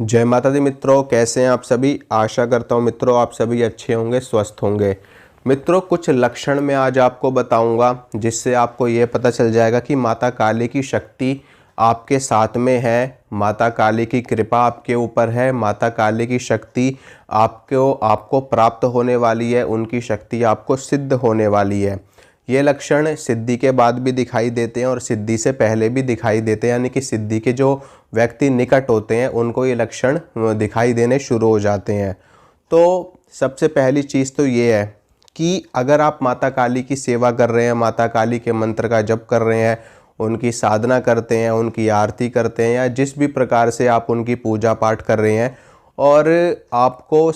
जय माता दी मित्रों, कैसे हैं आप सभी। आशा करता हूं मित्रों आप सभी अच्छे होंगे, स्वस्थ होंगे। मित्रों, कुछ लक्षण मैं आज आपको बताऊंगा जिससे आपको ये पता चल जाएगा कि माता काली की शक्ति आपके साथ में है, माता काली की कृपा आपके ऊपर है, माता काली की शक्ति आपको प्राप्त होने वाली है, उनकी शक्ति आपको सिद्ध होने वाली है। ये लक्षण सिद्धि के बाद भी दिखाई देते हैं और सिद्धि से पहले भी दिखाई देते हैं, यानी कि सिद्धि के जो व्यक्ति निकट होते हैं उनको ये लक्षण दिखाई देने शुरू हो जाते हैं। तो सबसे पहली चीज़ तो ये है कि अगर आप माता काली की सेवा कर रहे हैं, माता काली के मंत्र का जप कर रहे हैं, उनकी साधना करते हैं, उनकी आरती करते हैं, या जिस भी प्रकार से आप उनकी पूजा पाठ कर रहे हैं और आपको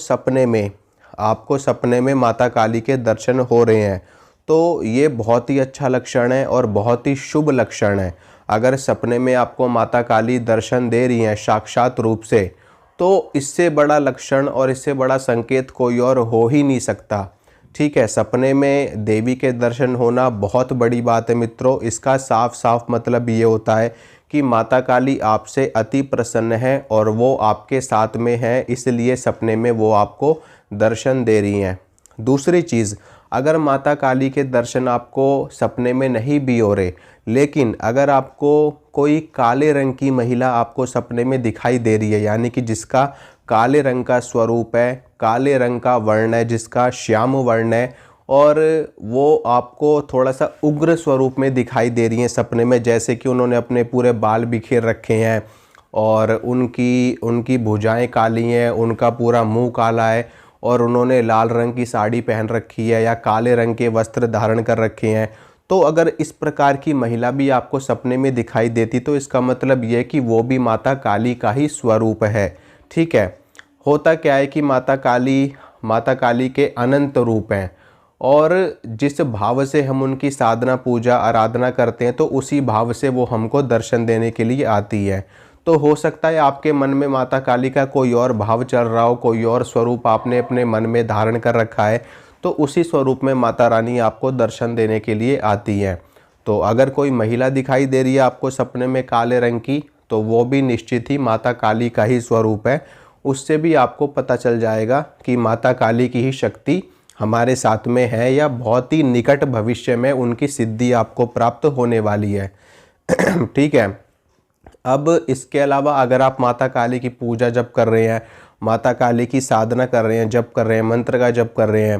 सपने में माता काली के दर्शन हो रहे हैं, तो ये बहुत ही अच्छा लक्षण है और बहुत ही शुभ लक्षण है। अगर सपने में आपको माता काली दर्शन दे रही हैं साक्षात रूप से, तो इससे बड़ा लक्षण और इससे बड़ा संकेत कोई और हो ही नहीं सकता। ठीक है, सपने में देवी के दर्शन होना बहुत बड़ी बात है मित्रों। इसका साफ साफ मतलब ये होता है कि माता काली आपसे अति प्रसन्न है और वो आपके साथ में है, इसलिए सपने में वो आपको दर्शन दे रही हैं। दूसरी चीज़, अगर माता काली के दर्शन आपको सपने में नहीं भी हो रहे, लेकिन अगर आपको कोई काले रंग की महिला आपको सपने में दिखाई दे रही है, यानी कि जिसका काले रंग का स्वरूप है, काले रंग का वर्ण है, जिसका श्याम वर्ण है, और वो आपको थोड़ा सा उग्र स्वरूप में दिखाई दे रही हैं सपने में, जैसे कि उन्होंने अपने पूरे बाल बिखेर रखे हैं और उनकी भुजाएं काली हैं, उनका पूरा मुंह काला है और उन्होंने लाल रंग की साड़ी पहन रखी है या काले रंग के वस्त्र धारण कर रखे हैं, तो अगर इस प्रकार की महिला भी आपको सपने में दिखाई देती तो इसका मतलब यह है कि वो भी माता काली का ही स्वरूप है। ठीक है, होता क्या है कि माता काली के अनंत रूप हैं और जिस भाव से हम उनकी साधना पूजा आराधना करते हैं तो उसी भाव से वो हमको दर्शन देने के लिए आती है। तो हो सकता है आपके मन में माता काली का कोई और भाव चल रहा हो, कोई और स्वरूप आपने अपने मन में धारण कर रखा है, तो उसी स्वरूप में माता रानी आपको दर्शन देने के लिए आती है। तो अगर कोई महिला दिखाई दे रही है आपको सपने में काले रंग की, तो वो भी निश्चित ही माता काली का ही स्वरूप है। उससे भी आपको पता चल जाएगा कि माता काली की ही शक्ति हमारे साथ में है या बहुत ही निकट भविष्य में उनकी सिद्धि आपको प्राप्त होने वाली है। ठीक है, अब इसके अलावा अगर आप माता काली की पूजा जप कर रहे हैं, माता काली की साधना कर रहे हैं, जप कर रहे हैं, मंत्र का जप कर रहे हैं,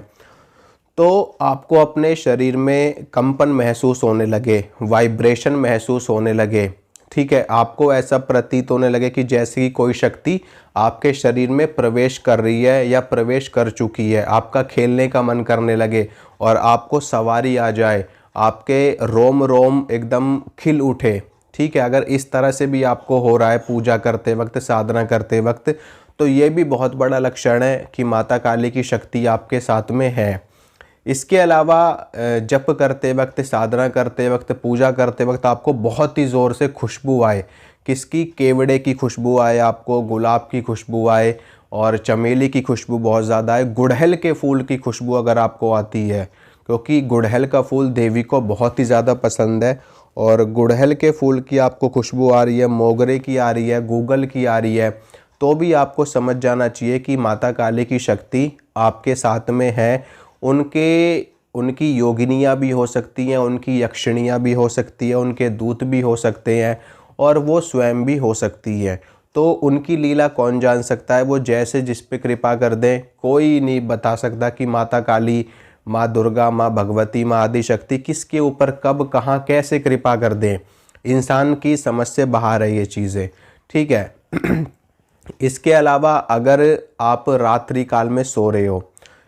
तो आपको अपने शरीर में कंपन महसूस होने लगे, वाइब्रेशन महसूस होने लगे। ठीक है, आपको ऐसा प्रतीत होने लगे कि जैसे कि कोई शक्ति आपके शरीर में प्रवेश कर रही है या प्रवेश कर चुकी है। आपका खेलने का मन करने लगे और आपको सवारी आ जाए, आपके रोम रोम एकदम खिल उठे। ठीक है, अगर इस तरह से भी आपको हो रहा है पूजा करते वक्त, साधना करते वक्त, तो ये भी बहुत बड़ा लक्षण है कि माता काली की शक्ति आपके साथ में है। इसके अलावा जप करते वक्त, साधना करते वक्त, पूजा करते वक्त आपको बहुत ही ज़ोर से खुशबू आए, किसकी, केवड़े की खुशबू आए, आपको गुलाब की खुशबू आए और चमेली की खुशबू बहुत ज़्यादा आए, गुड़हल के फूल की खुशबू अगर आपको आती है, क्योंकि गुड़हल का फूल देवी को बहुत ही ज़्यादा पसंद है, और गुड़हल के फूल की आपको खुशबू आ रही है, मोगरे की आ रही है, गूगल की आ रही है, तो भी आपको समझ जाना चाहिए कि माता काली की शक्ति आपके साथ में है। उनकी योगिनियाँ भी हो सकती हैं, उनकी यक्षिणियाँ भी हो सकती हैं, उनके दूत भी हो सकते हैं और वो स्वयं भी हो सकती है। तो उनकी लीला कौन जान सकता है, वो जैसे जिस पे कृपा कर दें, कोई नहीं बता सकता कि माता काली, माँ दुर्गा, माँ भगवती, माँ आदिशक्ति किसके ऊपर कब कहाँ कैसे कृपा कर दें। इंसान की समझ से बाहर है ये चीज़ें। ठीक है। इसके अलावा अगर आप रात्रि काल में सो रहे हो,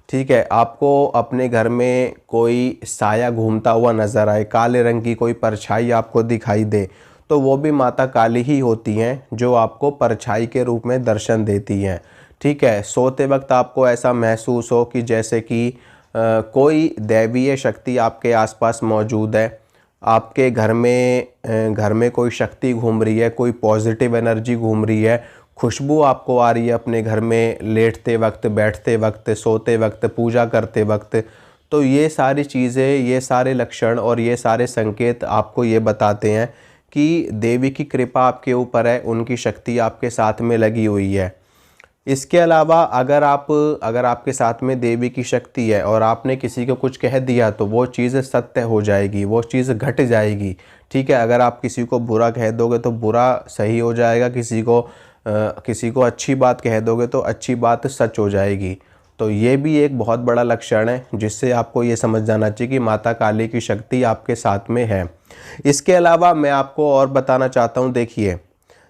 ठीक है, आपको अपने घर में कोई साया घूमता हुआ नज़र आए, काले रंग की कोई परछाई आपको दिखाई दे, तो वो भी माता काली ही होती हैं जो आपको परछाई के रूप में दर्शन देती हैं। ठीक है, सोते वक्त आपको ऐसा महसूस हो कि जैसे कि कोई दैवीय शक्ति आपके आसपास मौजूद है, आपके घर में कोई शक्ति घूम रही है, कोई पॉजिटिव एनर्जी घूम रही है, खुशबू आपको आ रही है अपने घर में लेटते वक्त, बैठते वक्त, सोते वक्त, पूजा करते वक्त, तो ये सारी चीज़ें, ये सारे लक्षण और ये सारे संकेत आपको ये बताते हैं कि देवी की कृपा आपके ऊपर है, उनकी शक्ति आपके साथ में लगी हुई है। इसके अलावा अगर आपके साथ में देवी की शक्ति है और आपने किसी को कुछ कह दिया तो वो चीज़ सत्य हो जाएगी, वो चीज़ घट जाएगी। ठीक है, अगर आप किसी को बुरा कह दोगे तो बुरा सही हो जाएगा, किसी को अच्छी बात कह दोगे तो अच्छी बात सच हो जाएगी। तो ये भी एक बहुत बड़ा लक्षण है जिससे आपको ये समझ जाना चाहिए कि माता काली की शक्ति आपके साथ में है। इसके अलावा मैं आपको और बताना चाहता हूँ, देखिए,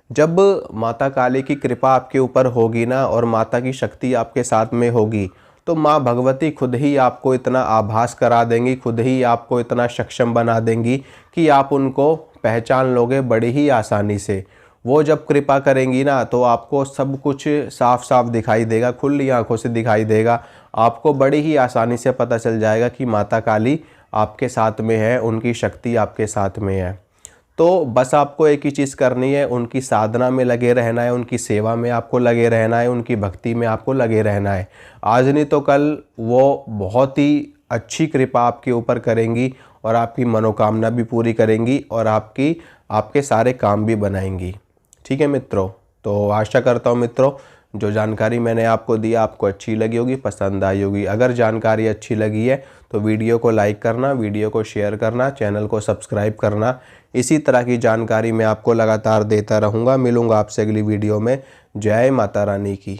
जब माता काली की कृपा आपके ऊपर होगी ना और माता की शक्ति आपके साथ में होगी, तो माँ भगवती खुद ही आपको इतना आभास करा देंगी, खुद ही आपको इतना सक्षम बना देंगी कि आप उनको पहचान लोगे बड़ी ही आसानी से। वो जब कृपा करेंगी ना तो आपको सब कुछ साफ साफ दिखाई देगा, खुली आंखों से दिखाई देगा। आपको बड़ी ही आसानी से पता चल जाएगा कि माता काली आपके साथ में है, उनकी शक्ति आपके साथ में है। तो बस आपको एक ही चीज़ करनी है, उनकी साधना में लगे रहना है, उनकी सेवा में आपको लगे रहना है, उनकी भक्ति में आपको लगे रहना है। आज नहीं तो कल वो बहुत ही अच्छी कृपा आपके ऊपर करेंगी और आपकी मनोकामना भी पूरी करेंगी और आपके सारे काम भी बनाएंगी। ठीक है मित्रों, तो आशा करता हूँ मित्रों जो जानकारी मैंने आपको दी आपको अच्छी लगी होगी, पसंद आई होगी। अगर जानकारी अच्छी लगी है तो वीडियो को लाइक करना, वीडियो को शेयर करना, चैनल को सब्सक्राइब करना। इसी तरह की जानकारी मैं आपको लगातार देता रहूँगा। मिलूँगा आपसे अगली वीडियो में। जय माता रानी की।